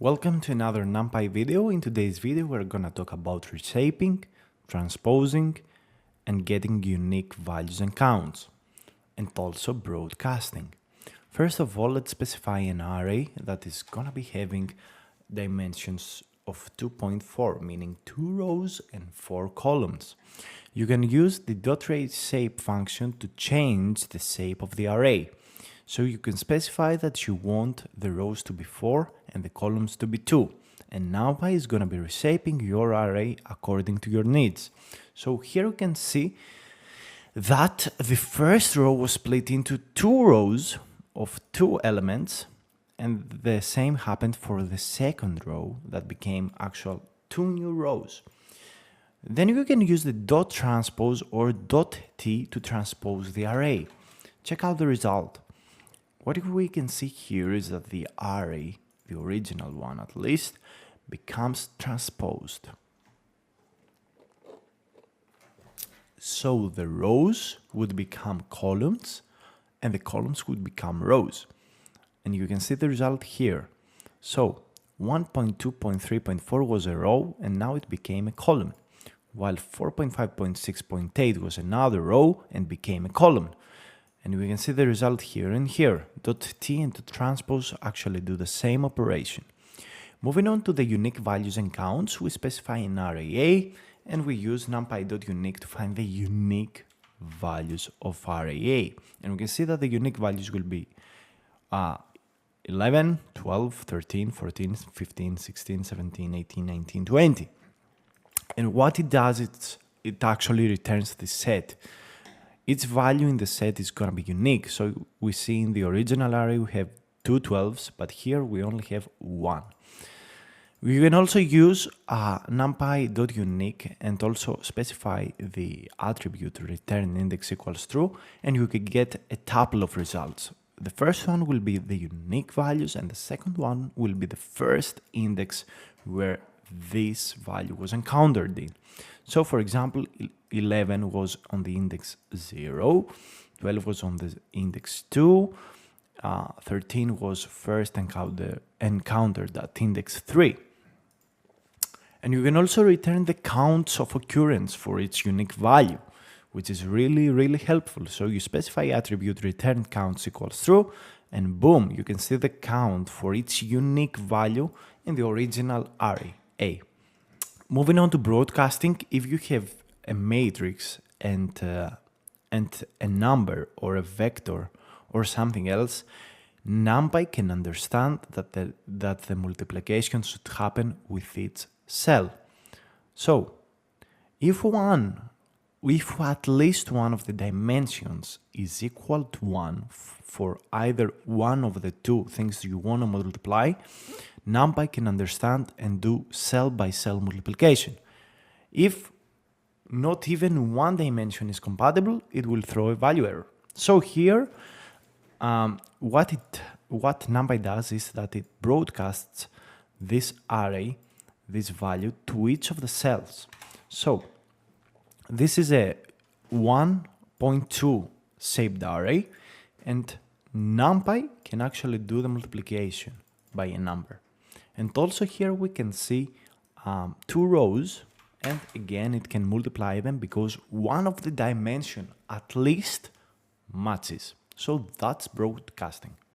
Welcome to another NumPy video. In today's video we're gonna talk about reshaping, transposing, and getting unique values and counts, and also broadcasting. First of all, let's specify an array that is gonna be having dimensions of 2.4, meaning 2 rows and 4 columns. You can use the .reshape function to change the shape of the array. So you can specify that you want the rows to be 4 and the columns to be 2. And NumPy is going to be reshaping your array according to your needs. So here you can see that the first row was split into 2 rows of 2 elements, and the same happened for the second row that became actual 2 new rows. Then you can use the .transpose or .t to transpose the array. Check out the result. What we can see here is that the array, the original one at least, becomes transposed. So the rows would become columns and the columns would become rows. And you can see the result here. So 1.2.3.4 was a row and now it became a column, while 4.5.6.8 was another row and became a column. And we can see the result here and here. .t and .transpose actually do the same operation. Moving on to the unique values and counts, we specify an array A and we use numpy.unique to find the unique values of array A. And we can see that the unique values will be 11, 12, 13, 14, 15, 16, 17, 18, 19, 20. And what it does, it actually returns the set. Its value in the set is going to be unique. So we see in the original array we have 2 12s, but here we only have 1. We can also use numpy.unique and also specify the attribute return index equals true, and you can get a tuple of results. The first one will be the unique values and the second one will be the first index where this value was encountered in. So for example, 11 was on the index 0, 12 was on the index 2, 13 was first encountered at index 3. And you can also return the counts of occurrence for its unique value, which is really helpful. So you specify attribute return counts equals true, and boom, you can see the count for its unique value in the original array A. Moving on to broadcasting, if you have a matrix and a number or a vector or something else, NumPy can understand that the multiplication should happen with each cell. So if at least one of the dimensions is equal to 1 for either one of the two things you want to multiply, NumPy can understand and do cell-by-cell multiplication. If not even one dimension is compatible, it will throw a value error. So here, what NumPy does is that it broadcasts this array, this value, to each of the cells. So this is a 1.2 shaped array, and NumPy can actually do the multiplication by a number. And also here we can see 2 rows, and again it can multiply them because one of the dimension at least matches. So that's broadcasting.